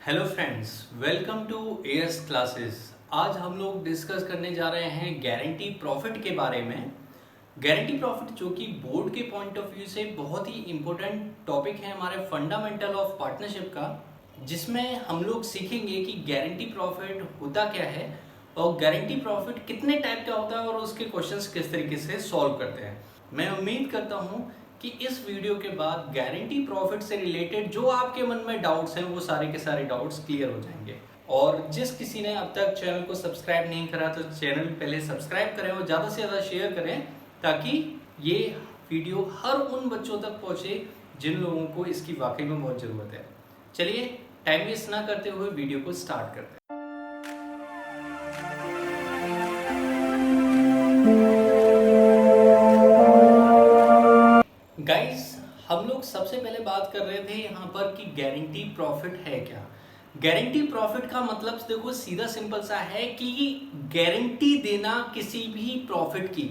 Hello friends, welcome to एयर्स classes. आज हम लोग डिस्कस करने जा रहे हैं गारंटी प्रॉफिट के बारे में। गारंटी प्रॉफिट जो कि बोर्ड के पॉइंट ऑफ व्यू से बहुत ही इम्पोर्टेंट टॉपिक है हमारे फंडामेंटल ऑफ पार्टनरशिप का, जिसमें हम लोग सीखेंगे कि गारंटी प्रॉफिट होता क्या है और गारंटी प्रॉफिट कितने टाइप का होता है और उसके क्वेश्चंस किस तरीके से सॉल्व करते हैं। मैं उम्मीद करता हूँ कि इस वीडियो के बाद गारंटी प्रॉफिट से रिलेटेड जो आपके मन में डाउट्स हैं वो सारे के सारे डाउट्स क्लियर हो जाएंगे। और जिस किसी ने अब तक चैनल को सब्सक्राइब नहीं करा तो चैनल पहले सब्सक्राइब करें और ज़्यादा से ज़्यादा शेयर करें ताकि ये वीडियो हर उन बच्चों तक पहुँचे जिन लोगों को इसकी वाकई में बहुत ज़रूरत है। चलिए टाइम वेस्ट ना करते हुए वीडियो को स्टार्ट करते हैं। गाइस, हम लोग सबसे पहले बात कर रहे थे यहाँ पर कि गारंटी प्रॉफिट है क्या। गारंटी प्रॉफिट का मतलब देखो सीधा सिंपल सा है कि गारंटी देना किसी भी प्रॉफिट की।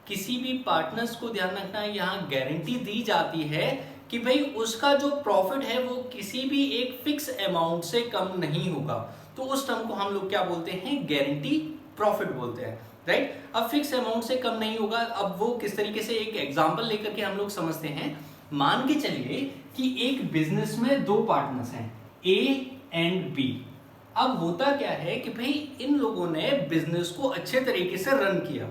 किसी भी पार्टनर्स को ध्यान रखना है, यहाँ गारंटी दी जाती है कि भाई उसका जो प्रॉफिट है वो किसी भी एक फिक्स अमाउंट से कम नहीं होगा। तो उस टर्म को हम लोग क्या बोलते हैं, गारंटी प्रॉफिट बोलते हैं, राइट। अब फिक्स अमाउंट से कम नहीं होगा। अब वो किस तरीके से, एक एग्जांपल लेकर के हम लोग समझते हैं। मान के चलिए कि एक बिजनेस में दो पार्टनर्स हैं, ए एंड बी। अब होता क्या है कि भाई इन लोगों ने बिजनेस को अच्छे तरीके से रन किया।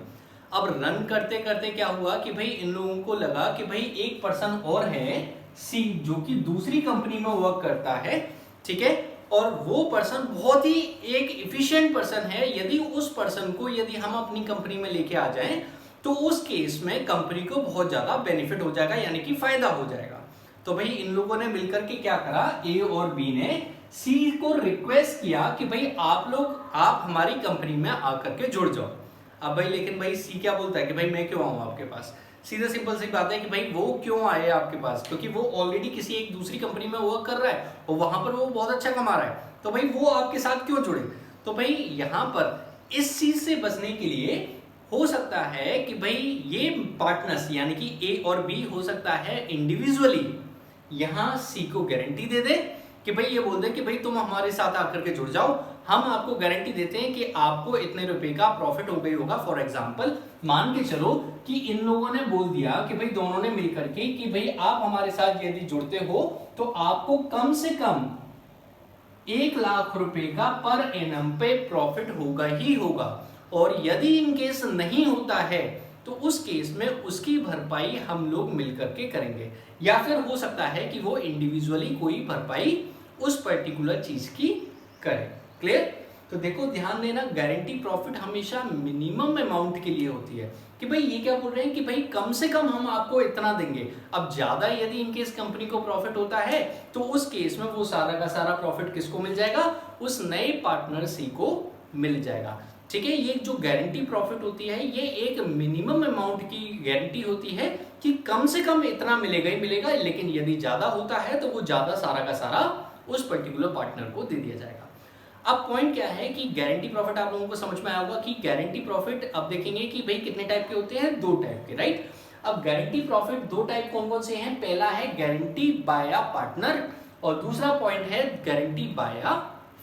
अब रन करते करते क्या हुआ कि भाई इन लोगों को लगा कि भाई एक पर्सन और है सी, जो कि दूसरी कंपनी में वर्क करता है, ठीक है। और वो पर्सन बहुत ही एक इफिशिएंट पर्सन है। यदि उस पर्सन को यदि हम अपनी कंपनी में लेके आ जाएं तो उस केस में कंपनी को बहुत ज्यादा बेनिफिट हो जाएगा, यानी कि फायदा हो जाएगा। तो भाई इन लोगों ने मिलकर के क्या करा, ए और बी ने सी को रिक्वेस्ट किया कि भाई आप हमारी कंपनी में आकर के जुड़ जाओ। अब भाई लेकिन भाई सी क्या बोलता है कि भाई मैं क्यों आऊं आपके पास। सीधा सिंपल सी बात है कि भाई वो क्यों आए आपके पास, क्योंकि वो ऑलरेडी किसी एक दूसरी कंपनी में वर्क कर रहा है और वहां पर वो बहुत अच्छा कमा रहा है। तो भाई वो आपके साथ क्यों जुड़े। तो भाई यहाँ पर इस चीज से बचने के लिए हो सकता है कि भाई ये पार्टनर्स यानी कि ए और बी हो सकता है इंडिविजुअली यहां सी को गारंटी दे दे कि भाई ये बोल दे कि भाई तुम हमारे साथ आकर के जुड़ जाओ, हम आपको गारंटी देते हैं कि आपको इतने रुपए का प्रॉफिट हो गई होगा। फॉर एग्जांपल मान के चलो कि इन लोगों ने बोल दिया कि भाई दोनों ने मिलकर के कि भाई आप हमारे साथ यदि जुड़ते हो तो आपको कम से कम 1,00,000 रुपए का पर एनम पे प्रॉफिट होगा ही होगा। और यदि इन केस नहीं होता है तो उस केस में उसकी भरपाई हम लोग मिलकर के करेंगे, या फिर हो सकता है कि वो इंडिविजुअली कोई भरपाई उस पर्टिकुलर चीज की करे। क्लियर। तो देखो ध्यान देना, गारंटी प्रॉफिट हमेशा मिनिमम अमाउंट के लिए होती है कि भाई ये क्या बोल रहे हैं कि भाई कम से कम हम आपको इतना देंगे। अब ज्यादा यदि इन केस कंपनी को प्रॉफिट होता है तो उस केस में वो सारा का सारा प्रॉफिट किसको मिल जाएगा, उस नए पार्टनर सी को मिल जाएगा, ठीक है। ये जो गारंटी प्रॉफिट होती है ये एक मिनिमम अमाउंट की गारंटी होती है कि कम से कम इतना मिलेगा ही मिलेगा, लेकिन यदि ज्यादा होता है तो वो ज्यादा सारा का सारा उस पर्टिकुलर पार्टनर को दे दिया जाएगा। अब पॉइंट क्या है कि गारंटी प्रॉफिट आप लोगों को समझ में आया होगा कि गारंटी प्रॉफिट अब देखेंगे कि भाई कितने टाइप के होते हैं, दो टाइप के, राइट। अब गारंटी प्रॉफिट दो टाइप कौन कौन से हैं, पहला है गारंटी बाय अ पार्टनर और दूसरा पॉइंट है गारंटी बाय अ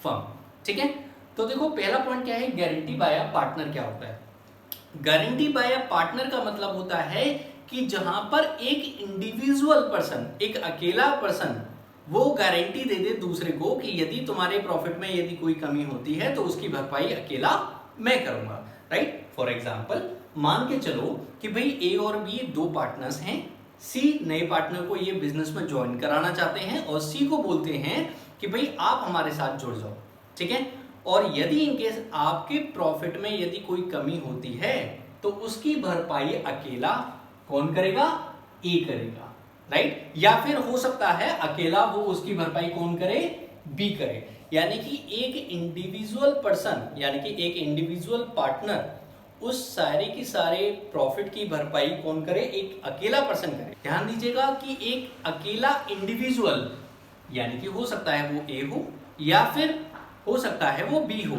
फर्म, ठीक है। तो देखो पहला पॉइंट क्या है, गारंटी बाय अ पार्टनर क्या होता है। गारंटी बाय अ पार्टनर का मतलब होता है कि जहां पर एक इंडिविजुअल पर्सन, एक अकेला पर्सन वो गारंटी दे दे दूसरे को कि यदि तुम्हारे प्रॉफिट में यदि कोई कमी होती है तो उसकी भरपाई अकेला मैं करूंगा, राइट। फॉर एग्जांपल मान के चलो कि भाई ए और बी दो पार्टनर्स हैं। सी नए पार्टनर को ये बिजनेस में ज्वाइन कराना चाहते हैं और सी को बोलते हैं कि भाई आप हमारे साथ जुड़ जाओ, ठीक है। और यदि इनकेस आपके प्रॉफिट में यदि कोई कमी होती है तो उसकी भरपाई अकेला कौन करेगा, ए करेगा, राइट। या फिर हो सकता है अकेला वो उसकी भरपाई कौन करे, बी करे। यानी कि एक इंडिविजुअल पर्सन यानी कि एक इंडिविजुअल पार्टनर उस सारे की सारे प्रॉफिट की भरपाई कौन करे, एक अकेला पर्सन करे। ध्यान दीजिएगा कि एक अकेला इंडिविजुअल यानी कि हो सकता है वो ए हो या फिर हो सकता है वो बी हो,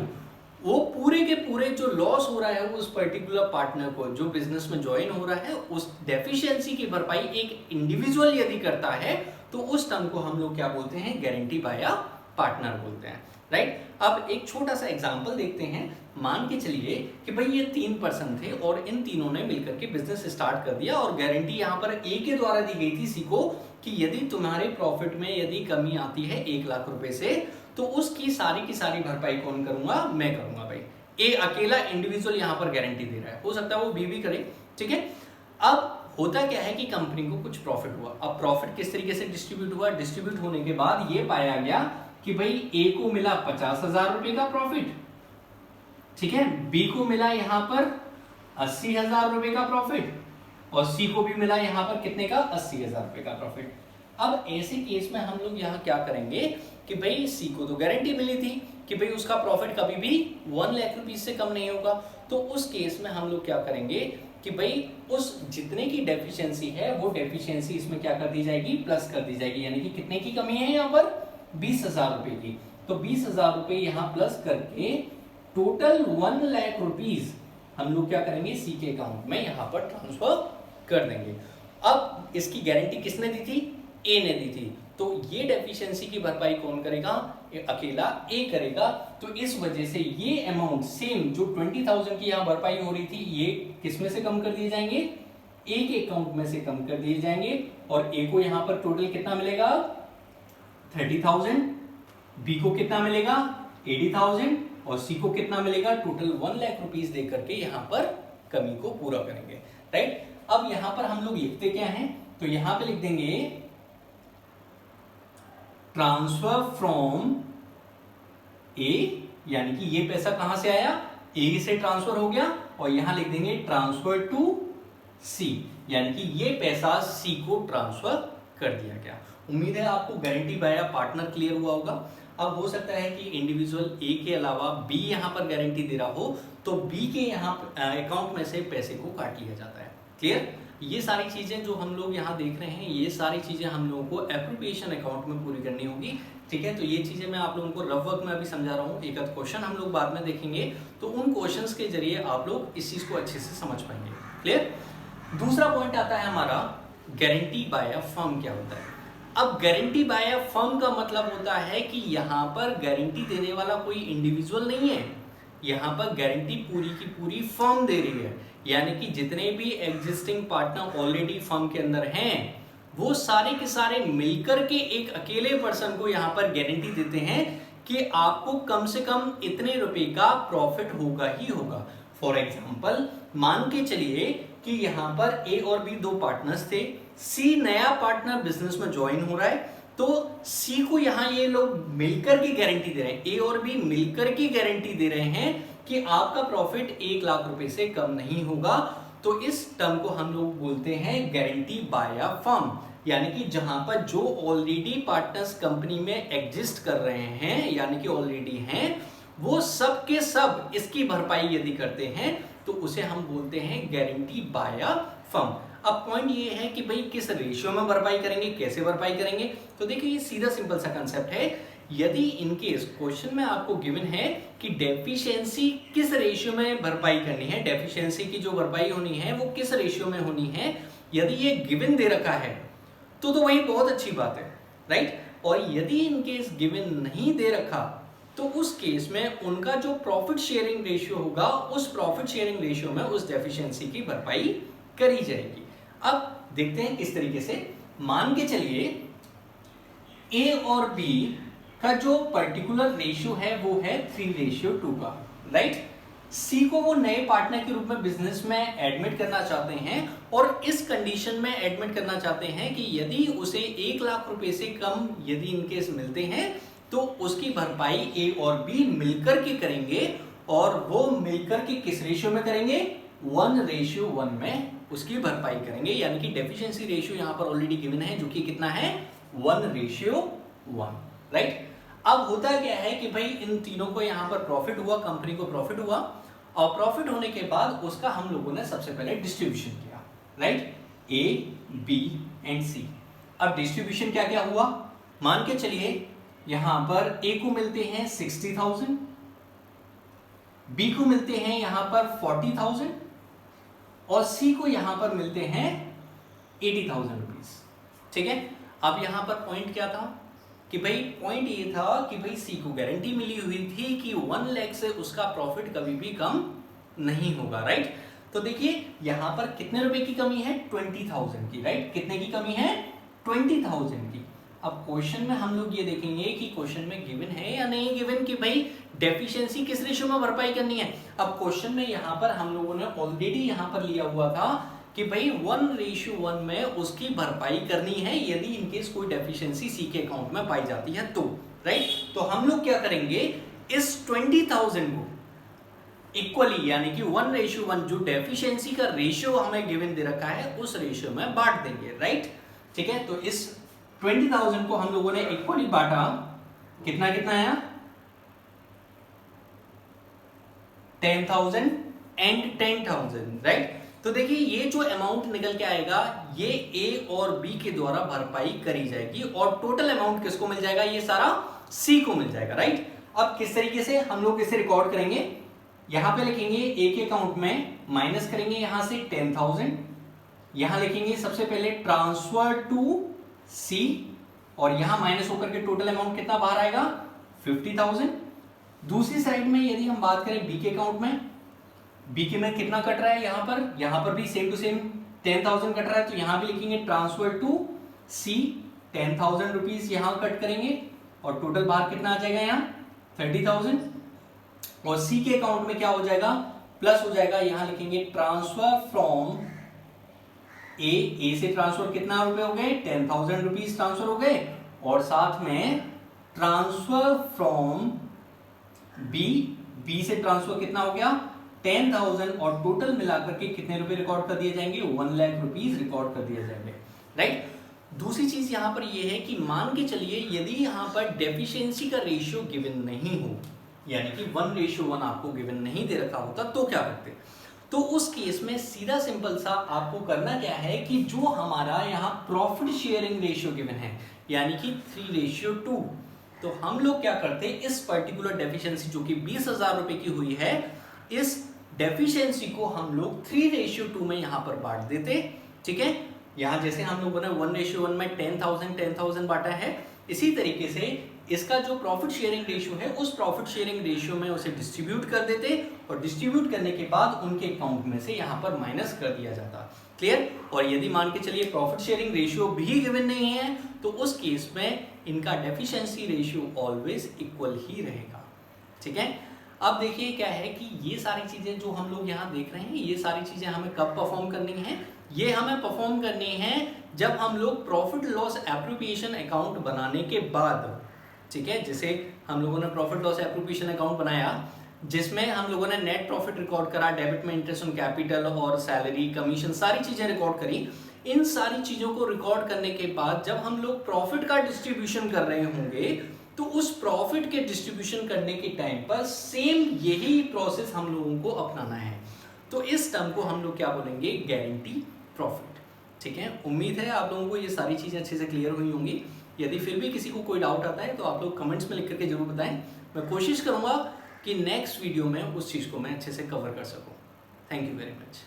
वो पूरे के पूरे जो लॉस हो रहा है उस पर्टिकुलर पार्टनर को जो बिजनेस में ज्वाइन हो रहा है उस डेफिशिएंसी की भरपाई एक इंडिविजुअल यदि करता है तो उस टर्म को हम लोग क्या बोलते हैं, गारंटी बाय अ पार्टनर बोलते हैं, राइट। अब एक छोटा सा एग्जांपल देखते हैं। मान के चलिए कि भाई ये 3 पर्सन थे और इन तीनों ने मिलकर के बिजनेस स्टार्ट कर दिया और गारंटी यहाँ पर ए के द्वारा दी गई थी सी को कि यदि तुम्हारे प्रॉफिट में यदि कमी आती है 1 लाख रुपए से तो उसकी सारी की सारी भरपाई कौन करूंगा, मैं करूंगा। भाई ए अकेला इंडिविजुअल यहाँ पर गारंटी दे रहा है, हो सकता है वो बी भी करे, ठीक है। अब होता क्या है कि कंपनी को कुछ प्रॉफिट हुआ। अब प्रॉफिट किस तरीके से डिस्ट्रीब्यूट हुआ, डिस्ट्रीब्यूट होने के बाद ये पाया गया कि भाई ए को मिला 50,000 रुपए का प्रॉफिट, ठीक है, बी को मिला यहां पर 80,000 रुपए का प्रॉफिट और सी को भी मिला यहां पर कितने का, 80,000 रुपए का प्रॉफिट। अब ऐसे केस में हम लोग यहां क्या करेंगे कि भाई सी को तो गारंटी मिली थी कि भाई उसका प्रॉफिट कभी भी 1 लाख रुपीस से कम नहीं होगा, तो उस केस में हम लोग क्या करेंगे कि भाई उस जितने की डेफिशिएंसी है वो डेफिशिएंसी इसमें क्या कर दी जाएगी, प्लस कर दी जाएगी। यानी कि कितने की कमी है यहाँ पर, 20,000 रुपए की। तो 20,000 रुपए यहाँ प्लस करके टोटल 1 लाख रुपीस हम लोग क्या करेंगे, सी के अकाउंट में यहाँ पर ट्रांसफर कर देंगे। अब इसकी गारंटी किसने दी थी, ए ने दी थी, तो ये डेफिशिएंसी की भरपाई कौन करेगा, अकेला ए करेगा। तो इस वजह से ये अमाउंट सेम जो 20,000 की यहाँ भरपाई हो रही थी ये किसमें से कम कर दिए जाएंगे, ए के अकाउंट में से कम कर दिए जाएंगे और ए को यहाँ पर टोटल कितना मिलेगा, 30,000, बी को कितना मिलेगा, 80,000 और सी को कितना मिलेगा, टोटल 1 लाख रुपीस दे करके यहाँ पर कमी को पूरा करेंगे, राइट। अब यहाँ पर हम लोग लिखते क्या हैं, तो यहाँ पे लिख देंगे ट्रांसफर फ्रॉम ए, यानी कि ये पैसा कहां से आया, ए से ट्रांसफर हो गया, और यहां लिख देंगे ट्रांसफर टू सी, यानी कि ये पैसा सी को ट्रांसफर कर दिया गया। उम्मीद है आपको गारंटी बाय पार्टनर क्लियर हुआ होगा। अब हो सकता है कि इंडिविजुअल ए के अलावा बी यहां पर गारंटी दे रहा हो तो बी के यहां अकाउंट में से पैसे को काट लिया जाता है, क्लियर। ये सारी चीजें जो हम लोग यहाँ देख रहे हैं ये सारी चीजें हम लोगों को एप्रोप्रिएशन अकाउंट में पूरी करनी होगी, ठीक है। तो ये चीजें मैं आप लोगों को रफ वर्क में अभी समझा रहा हूँ, एक आध क्वेश्चन हम लोग बाद में देखेंगे तो उन क्वेश्चंस के जरिए आप लोग इस चीज को अच्छे से समझ पाएंगे, क्लियर। दूसरा पॉइंट आता है हमारा गारंटी बाय अ फर्म क्या होता है। अब गारंटी बाय अ फर्म का मतलब होता है कि यहाँ पर गारंटी देने वाला कोई इंडिविजुअल नहीं है, यहाँ पर गारंटी पूरी की पूरी फर्म दे रही है, यानी कि जितने भी एग्जिस्टिंग पार्टनर ऑलरेडी फर्म के अंदर हैं वो सारे के सारे मिलकर के एक अकेले पर्सन को यहाँ पर गारंटी देते हैं कि आपको कम से कम इतने रुपए का प्रॉफिट होगा ही होगा। फॉर एग्जाम्पल मान के चलिए कि यहाँ पर ए और बी दो पार्टनर्स थे, सी नया पार्टनर बिजनेस में ज्वाइन हो रहा है, तो सी को यहाँ ये लोग मिलकर की गारंटी दे रहे हैं, ए और बी मिलकर की गारंटी दे रहे हैं कि आपका प्रॉफिट 1 लाख रुपए से कम नहीं होगा। तो इस टर्म को हम लोग बोलते हैं गारंटी बाय अ फर्म, यानी कि जहां पर जो ऑलरेडी पार्टनर्स कंपनी में एग्जिस्ट कर रहे हैं यानी कि ऑलरेडी हैं वो सब के सब इसकी भरपाई यदि करते हैं तो उसे हम बोलते हैं गारंटी बाय अ फर्म। अब पॉइंट ये है कि भाई किस रेशियो में भरपाई करेंगे, कैसे भरपाई करेंगे, तो देखिए ये सीधा सिंपल सा कंसेप्ट है। यदि इनकेस क्वेश्चन में आपको गिवन है कि डेफिशिएंसी किस रेशियो में भरपाई करनी है, डेफिशिएंसी की जो भरपाई होनी है वो किस रेशियो में होनी है, यदि ये गिवन दे रखा है तो वही बहुत अच्छी बात है, राइट। और यदि इनकेस गिवन नहीं दे रखा तो उस केस में उनका जो प्रॉफिट शेयरिंग रेशियो होगा उस प्रॉफिट शेयरिंग रेशियो में उस डेफिशिएंसी की भरपाई करी जाएगी। अब देखते हैं किस तरीके से। मान के चलिए ए और बी का जो पर्टिकुलर रेशियो है वो है 3:2 का, राइट। सी को वो नए पार्टनर के रूप में बिजनेस में एडमिट करना चाहते हैं और इस कंडीशन में एडमिट करना चाहते हैं कि यदि उसे 1 लाख रुपए से कम यदि इनकेस मिलते हैं तो उसकी भरपाई ए और बी मिलकर के करेंगे, और वो मिलकर के किस रेशियो में करेंगे, 1:1 में उसकी भरपाई करेंगे। यानी कि डेफिशिएंसी रेशियो यहां पर ऑलरेडी गिवन है जो कि कितना है, 1:1, राइट। अब होता क्या है कि भाई इन तीनों को यहां पर प्रॉफिट हुआ, कंपनी को प्रॉफिट हुआ, और प्रॉफिट होने के बाद उसका हम लोगों ने सबसे पहले डिस्ट्रीब्यूशन किया, राइट, ए बी एंड सी। अब डिस्ट्रीब्यूशन क्या क्या हुआ, मान के चलिए यहां पर ए को मिलते हैं 60,000, बी को मिलते हैं यहां पर 40,000 और सी को यहां पर मिलते हैं 80,000 रुपीज, ठीक है। अब यहां पर पॉइंट क्या था कि भाई पॉइंट ये था कि भाई सी को गारंटी मिली हुई थी कि 1 लाख से उसका प्रॉफिट कभी भी कम नहीं होगा, राइट। तो देखिए यहां पर कितने रुपए की कमी है, 20,000 की, राइट। कितने की कमी है, 20,000 की। अब क्वेश्चन में हम लोग ये देखेंगे कि क्वेश्चन में गिवन है या नहीं गिवन कि भाई डेफिशिएंसी किस रेशियो में भरपाई करनी है। अब क्वेश्चन में यहां पर हम लोगों ने ऑलरेडी यहां पर लिया हुआ था कि भाई 1:1 में उसकी भरपाई करनी है यदि इनकेस कोई डेफिशिएंसी सी के अकाउंट में पाई जाती है तो, राइट। तो हम लोग क्या करेंगे, इस 20,000 को इक्वली यानी कि 1:1 जो डेफिशिएंसी का रेशियो हमें गिवन दे रखा है उस रेशियो में बांट देंगे, राइट। ठीक है, तो इस 20,000 को हम लोगों ने इक्वली बांटा, कितना कितना आया, 10,000 एंड 10,000, राइट। तो देखिए ये जो अमाउंट निकल के आएगा ये ए और बी के द्वारा भरपाई करी जाएगी और टोटल अमाउंट किसको मिल जाएगा, ये सारा सी को मिल जाएगा, राइट। अब किस तरीके से हम लोग इसे रिकॉर्ड करेंगे, यहां पे लिखेंगे ए के अकाउंट में माइनस करेंगे यहां से 10,000, यहां लिखेंगे सबसे पहले ट्रांसफर टू सी और यहां माइनस होकर के टोटल अमाउंट कितना बाहर आएगा, 50,000। दूसरी साइड में यदि हम बात करें बी के अकाउंट में, बी के में कितना कट रहा है, यहां पर भी सेम टू सेम 10,000 कट रहा है, तो यहां भी लिखेंगे ट्रांसफर टू सी, 10,000 रुपीज यहां कट करेंगे और टोटल बाहर कितना आ जाएगा, यहां 30,000। और सी के अकाउंट में क्या हो जाएगा, प्लस हो जाएगा, यहां लिखेंगे ट्रांसफर फ्रॉम ए से ट्रांसफर कितना रुपए हो गए, 10,000 रुपीज ट्रांसफर हो गए और साथ में ट्रांसफर फ्रॉम बी से ट्रांसफर कितना हो गया, 10,000 और टोटल मिलाकर के कितने रुपए रिकॉर्ड कर दिए जाएंगे, 1 लाख रुपीज रिकॉर्ड कर दिए जाएंगे, राइट। दूसरी चीज यहां पर यह है कि मान के चलिए यदि यहां पर डेफिशिएंसी का रेशियो गिवन नहीं हो, यानी कि 1:1 आपको गिवन नहीं दे रखा होता तो क्या करते, तो उस केस में सीधा सिंपल सा आपको करना क्या है कि जो हमारा यहाँ प्रॉफिट शेयरिंग रेशियो गिवन है यानी कि 3:2, तो हम लोग क्या करते, इस पर्टिकुलर डेफिशिएंसी जो कि 20,000 रुपए की हुई है, इस डेफिशिएंसी को हम लोग 3:2 में यहां पर बांट देते, ठीक है। यहां जैसे हम लोगों ने 1:1 में 10,000 बांटा है, इसी तरीके से इसका जो प्रॉफिट शेयरिंग रेशियो है उस प्रॉफिट शेयरिंग रेशियो में उसे डिस्ट्रीब्यूट कर देते और डिस्ट्रीब्यूट करने के बाद उनके अकाउंट में से यहां पर माइनस कर दिया जाता, क्लियर। और यदि मान के चलिए प्रॉफिट शेयरिंग रेशियो भी गिवन नहीं है तो उस केस में इनका डेफिशिएंसी रेशियो ऑलवेज इक्वल ही रहेगा, ठीक है। अब देखिए क्या है कि ये सारी चीजें जो हम लोग यहाँ देख रहे हैं, ये सारी चीजें हमें कब परफॉर्म करनी है, ये हमें परफॉर्म करनी है जब हम लोग प्रॉफिट लॉस एप्रोप्रिएशन अकाउंट बनाने के बाद, ठीक है। जैसे हम लोगों ने प्रॉफिट लॉस एप्रोप्रिएशन अकाउंट बनाया जिसमें हम लोगों ने नेट प्रॉफिट रिकॉर्ड करा, डेबिट में इंटरेस्ट ऑन कैपिटल और सैलरी कमीशन सारी चीजें रिकॉर्ड करी। इन सारी चीजों को रिकॉर्ड करने के बाद जब हम लोग प्रॉफिट का डिस्ट्रीब्यूशन कर रहे होंगे तो उस प्रॉफिट के डिस्ट्रीब्यूशन करने के टाइम पर सेम यही प्रोसेस हम लोगों को अपनाना है। तो इस टर्म को हम लोग क्या बोलेंगे, गारंटी प्रॉफिट, ठीक है। उम्मीद है आप लोगों को ये सारी चीजें अच्छे से क्लियर हुई होंगी। यदि फिर भी किसी को कोई डाउट आता है तो आप लोग कमेंट्स में लिख करके जरूर बताएं। मैं कोशिश करूंगा कि नेक्स्ट वीडियो में उस चीज को मैं अच्छे से कवर कर सकूं। Thank you very much.